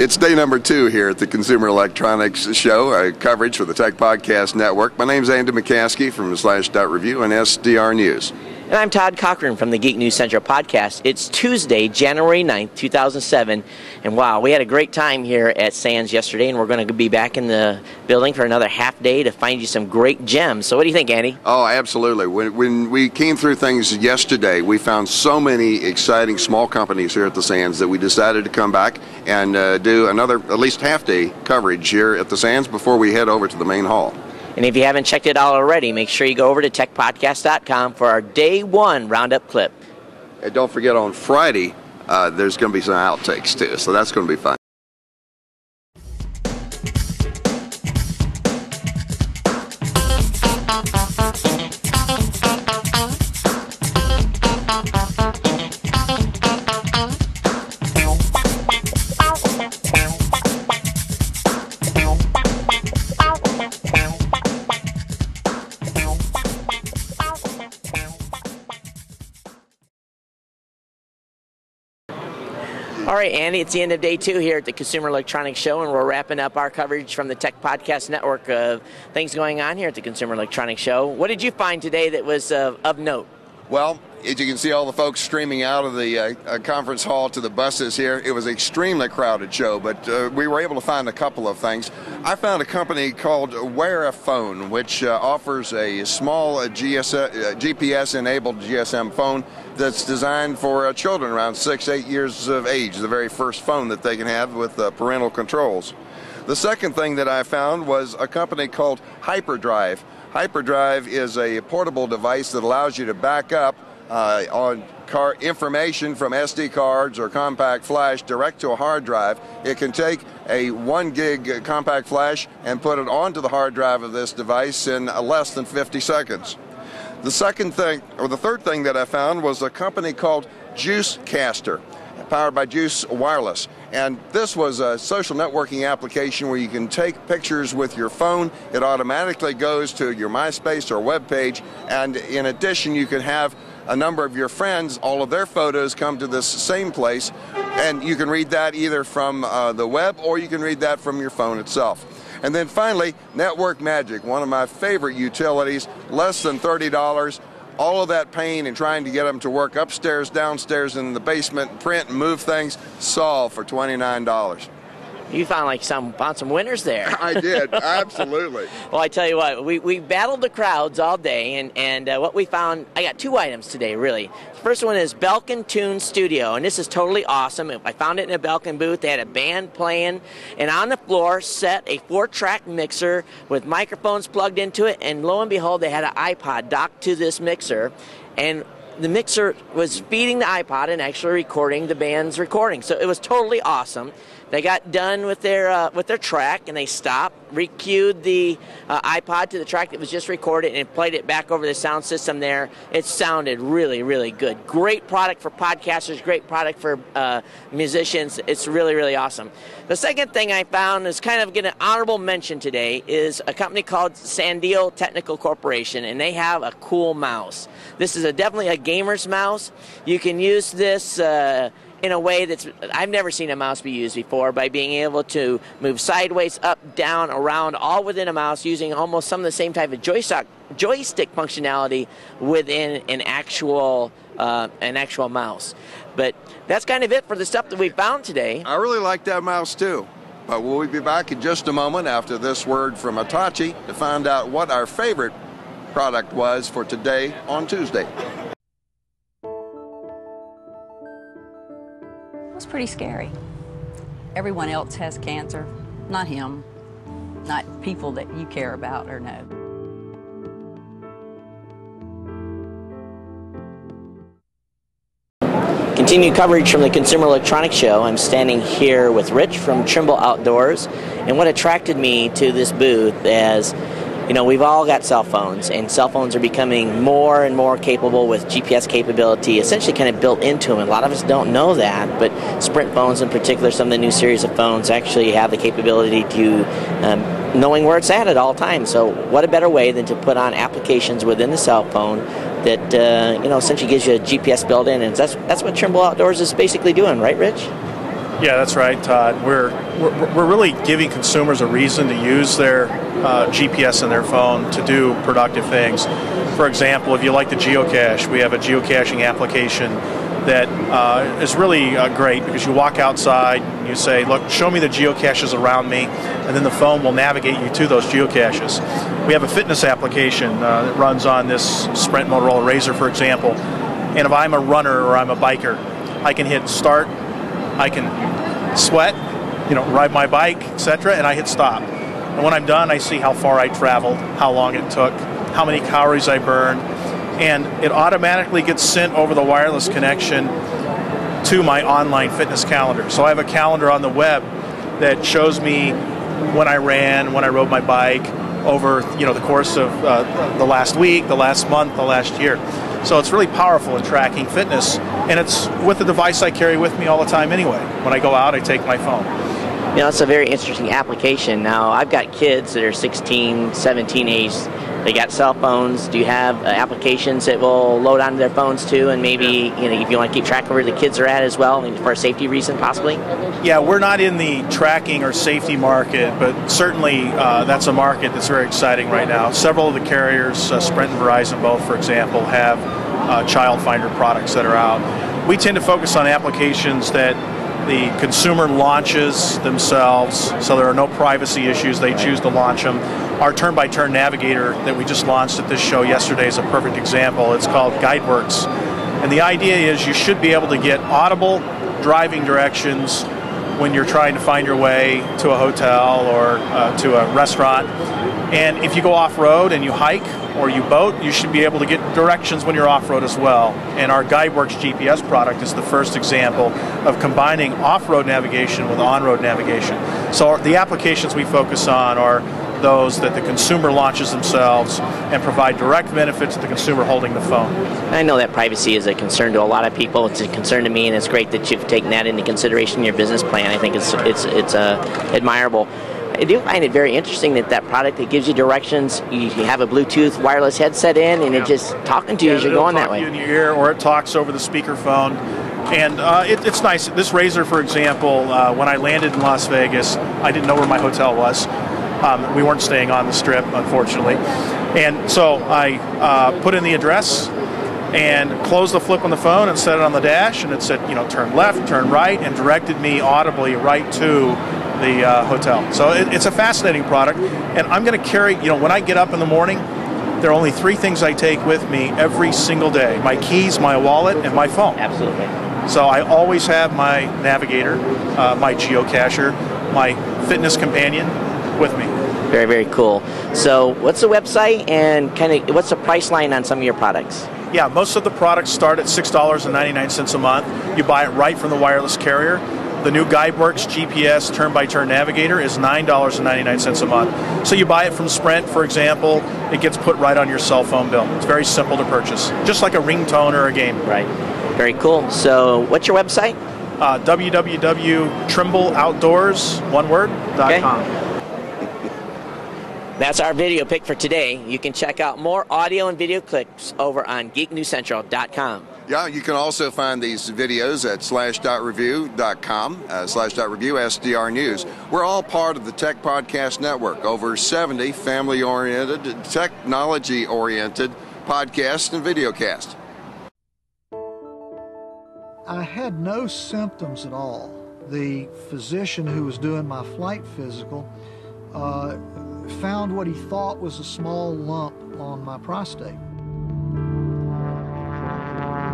It's day number 2 here at the Consumer Electronics Show, coverage for the Tech Podcast Network. My name's Andy McCaskey from Slash.Review and SDR News. And I'm Todd Cochrane from the Geek News Central podcast. It's Tuesday, January 9th, 2007. And wow, we had a great time here at Sands yesterday, and we're going to be back in the building for another half day to find you some great gems. So what do you think, Andy? Oh, absolutely. When we came through things yesterday, we found so many exciting small companies here at the Sands that we decided to come back and do another at least half-day coverage here at the Sands before we head over to the main hall. And if you haven't checked it out already, make sure you go over to techpodcast.com for our Day 1 Roundup clip. And don't forget, on Friday, there's going to be some outtakes, too, so that's going to be fun. All right, Andy, it's the end of day 2 here at the Consumer Electronics Show, and we're wrapping up our coverage from the Tech Podcast Network of things going on here at the Consumer Electronics Show. What did you find today that was of note? Well, as you can see all the folks streaming out of the conference hall to the buses here, it was an extremely crowded show, but we were able to find a couple of things. I found a company called Wear a Phone, which offers a small GPS-enabled GSM phone that's designed for children around 6-8 years of age, the very first phone that they can have with parental controls. The second thing that I found was a company called Hyperdrive. Hyperdrive is a portable device that allows you to back up on information from SD cards or compact flash direct to a hard drive. It can take a 1 gig compact flash and put it onto the hard drive of this device in less than 50 seconds. The third thing that I found was a company called Juicecaster, powered by Juice Wireless. And this was a social networking application where you can take pictures with your phone. It automatically goes to your MySpace or web page, and in addition you can have a number of your friends, all of their photos come to this same place, and you can read that either from the web or you can read that from your phone itself. And then finally, Network Magic, one of my favorite utilities, less than $30. All of that pain and trying to get them to work upstairs, downstairs, in the basement, print and move things, solved for $29. You found some winners there. I did, absolutely. Well, I tell you what, we battled the crowds all day, and what we found, I got 2 items today, really. The first one is Belkin Tune Studio, and this is totally awesome. I found it in a Belkin booth. They had a band playing, and on the floor set a 4-track mixer with microphones plugged into it, and lo and behold, they had an iPod docked to this mixer, and the mixer was feeding the iPod and actually recording the band's recording. So it was totally awesome. They got done with their track, and they stopped, re-cued the iPod to the track that was just recorded, and played it back over the sound system there. It sounded really, really good. Great product for podcasters, great product for musicians. It's really, really awesome. The second thing I found is kind of getting an honorable mention today is a company called Sandio Technical Corporation, and they have a cool mouse. This is definitely a gamer's mouse. You can use this in a way that's, I've never seen a mouse be used before, by being able to move sideways, up, down, around, all within a mouse, using almost some of the same type of joystick functionality within an actual mouse. But that's kind of it for the stuff that we found today. I really like that mouse too. But we'll be back in just a moment after this word from Hitachi to find out what our favorite product was for today on Tuesday. It's pretty scary. Everyone else has cancer, not him, not people that you care about or know. Continued coverage from the Consumer Electronics Show. I'm standing here with Rich from Trimble Outdoors, and what attracted me to this booth as, you know, we've all got cell phones, and cell phones are becoming more and more capable with GPS capability, essentially kind of built into them. A lot of us don't know that, but Sprint phones in particular, some of the new series of phones actually have the capability to knowing where it's at all times. So what a better way than to put on applications within the cell phone that you know, essentially gives you a GPS built-in, and that's what Trimble Outdoors is basically doing, right, Rich? Yeah, that's right, Todd. We're really giving consumers a reason to use their GPS in their phone to do productive things. For example, if you like to geocache, we have a geocaching application that is really great, because you walk outside and you say, look, show me the geocaches around me, and then the phone will navigate you to those geocaches. We have a fitness application that runs on this Sprint Motorola Razr, for example, and if I'm a runner or I'm a biker, I can hit start, I can sweat, ride my bike, etc., and I hit stop. And when I'm done, I see how far I traveled, how long it took, how many calories I burned, and it automatically gets sent over the wireless connection to my online fitness calendar. So I have a calendar on the web that shows me when I ran, when I rode my bike, over the course of the last week, the last month, the last year. So it's really powerful in tracking fitness, and it's with the device I carry with me all the time anyway. When I go out, I take my phone. It's a very interesting application. Now, I've got kids that are 16, 17 age. They got cell phones. Do you have applications that will load onto their phones too, and maybe if you want to keep track of where the kids are at as well, for a safety reason possibly? Yeah, we're not in the tracking or safety market, but certainly that's a market that's very exciting right now. Several of the carriers, Sprint and Verizon both, for example, have child finder products that are out. We tend to focus on applications that the consumer launches themselves, so there are no privacy issues. They choose to launch them. Our turn-by-turn navigator that we just launched at this show yesterday is a perfect example. It's called GuideWorks. And the idea is you should be able to get audible driving directions when you're trying to find your way to a hotel or to a restaurant. And if you go off-road and you hike or you boat, you should be able to get directions when you're off-road as well. And our GuideWorks GPS product is the first example of combining off-road navigation with on-road navigation. So the applications we focus on are those that the consumer launches themselves and provide direct benefit to the consumer holding the phone. I know that privacy is a concern to a lot of people. It's a concern to me, and it's great that you've taken that into consideration in your business plan. I think it's admirable. I do find it very interesting that product that gives you directions, you have a Bluetooth wireless headset in, and it's just talking to you as you're going that way. It'll talk to you in your ear, or it talks over the speakerphone. And it's nice. This Razr, for example, when I landed in Las Vegas, I didn't know where my hotel was. We weren't staying on the Strip, unfortunately. And so I put in the address and closed the flip on the phone and set it on the dash, and it said, turn left, turn right, and directed me audibly right to the hotel. So it's a fascinating product, and I'm going to carry, when I get up in the morning, there are only 3 things I take with me every single day: my keys, my wallet, and my phone. Absolutely. So I always have my navigator, my geocacher, my fitness companion with me. Very, very cool. So what's the website, and what's the price line on some of your products? Yeah, most of the products start at $6.99 a month. You buy it right from the wireless carrier. The new GuideWorks GPS turn-by-turn navigator is $9.99 a month. So you buy it from Sprint, for example, it gets put right on your cell phone bill. It's very simple to purchase, just like a ringtone or a game. Right. Very cool. So what's your website? www.trimble.outdoors.com. Okay. That's our video pick for today. You can check out more audio and video clips over on geeknewscentral.com. Yeah, you can also find these videos at slash.review.com, slash.review SDR News. We're all part of the Tech Podcast Network, over 70 family-oriented, technology-oriented podcasts and videocasts. I had no symptoms at all. The physician who was doing my flight physical found what he thought was a small lump on my prostate.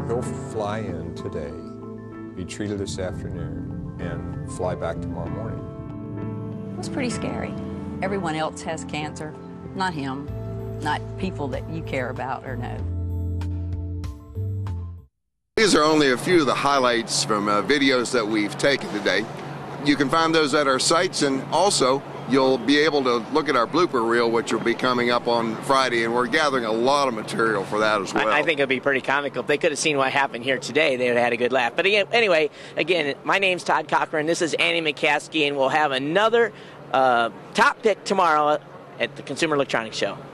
He'll fly in today, be treated this afternoon, and fly back tomorrow morning. It's pretty scary. Everyone else has cancer, not him, not people that you care about or know. These are only a few of the highlights from videos that we've taken today. You can find those at our sites, and also you'll be able to look at our blooper reel, which will be coming up on Friday, and we're gathering a lot of material for that as well. I think it would be pretty comical. If they could have seen what happened here today, they would have had a good laugh. But anyway, my name's Todd Cochrane. This is Andy McCaskey, and we'll have another top pick tomorrow at the Consumer Electronics Show.